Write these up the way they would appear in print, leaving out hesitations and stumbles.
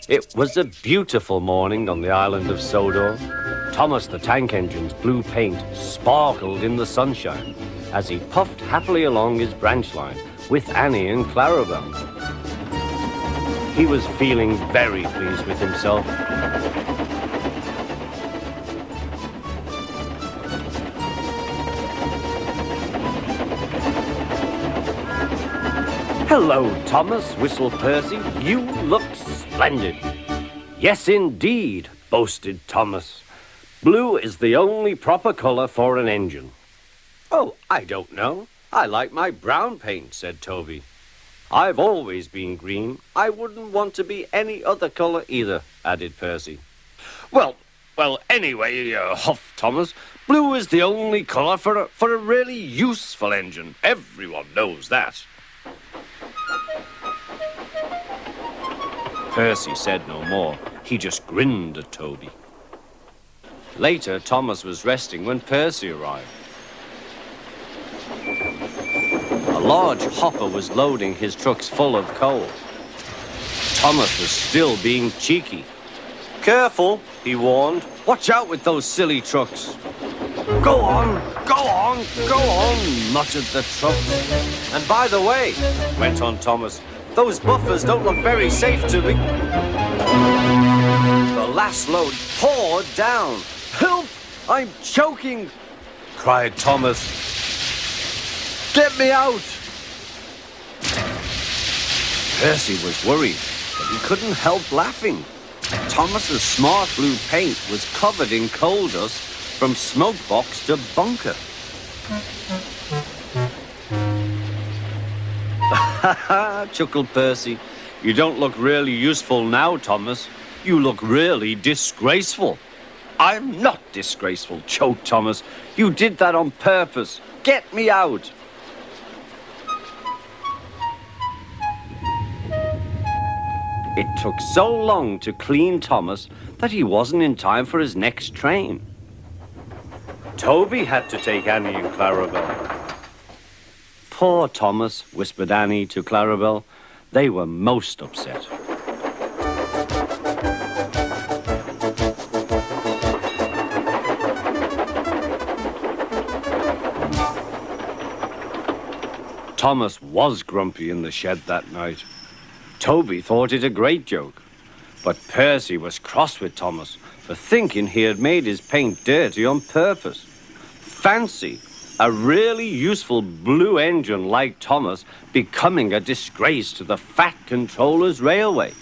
It was a beautiful morning on the island of Sodor. Thomas the Tank Engine's blue paint sparkled in the sunshine as he puffed happily along his branch line with Annie and Clarabelle. He was feeling very pleased with himself. "Hello, Thomas," whistled Percy. "You look splendid." "Yes, indeed," boasted Thomas. "Blue is the only proper color for an engine." "Oh, I don't know. I like my brown paint," said Toby. "I've always been green. I wouldn't want to be any other color either," added Percy. Well, anyway, huffed Thomas, "blue is the only color for a really useful engine. Everyone knows that." Percy said no more. He just grinned at Toby. Later, Thomas was resting when Percy arrived. A large hopper was loading his trucks full of coal. Thomas was still being cheeky. "Careful," he warned. "Watch out with those silly trucks." Go on, muttered the trucks. "And by the way," went on Thomas, "those buffers don't look very safe to me." The last load poured down. "Help! I'm choking!" cried Thomas. "Get me out!" Percy was worried, but he couldn't help laughing. Thomas's smart blue paint was covered in coal dust from smoke box to bunker. "Ha ha," chuckled Percy. "You don't look really useful now, Thomas. You look really disgraceful." "I'm not disgraceful," choked Thomas. "You did that on purpose. Get me out." It took so long to clean Thomas that he wasn't in time for his next train. Toby had to take Annie and Clarabelle. "Poor Thomas," whispered Annie to Clarabelle. They were most upset. Thomas was grumpy in the shed that night. Toby thought it a great joke, but Percy was cross with Thomas for thinking he had made his paint dirty on purpose. Fancy a really useful blue engine like Thomas becoming a disgrace to the Fat Controller's Railway.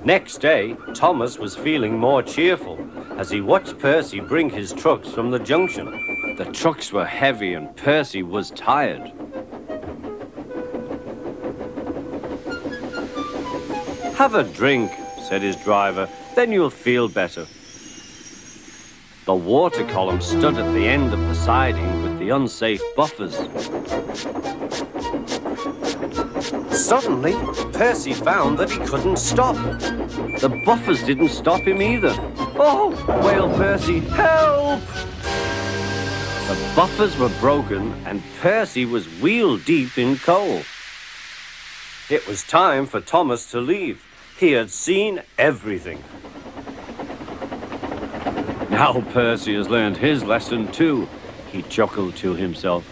Next day, Thomas was feeling more cheerful as he watched Percy bring his trucks from the junction. The trucks were heavy and Percy was tired. "Have a drink," said his driver, "then you'll feel better." The water column stood at the end of the siding with the unsafe buffers. Suddenly, Percy found that he couldn't stop. The buffers didn't stop him either. "Oh!" wailed Percy. "Help!" The buffers were broken and Percy was wheel-deep in coal. It was time for Thomas to leave. He had seen everything. "Now Percy has learned his lesson too," he chuckled to himself.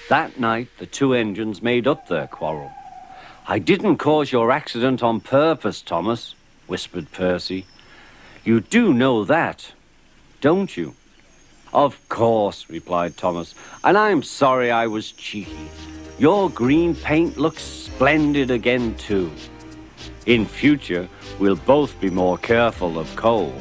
That night, the two engines made up their quarrel. "I didn't cause your accident on purpose, Thomas," whispered Percy. "You do know that, don't you?" "Of course," replied Thomas, "and I'm sorry I was cheeky. Your green paint looks splendid again, too. In future, we'll both be more careful of coal."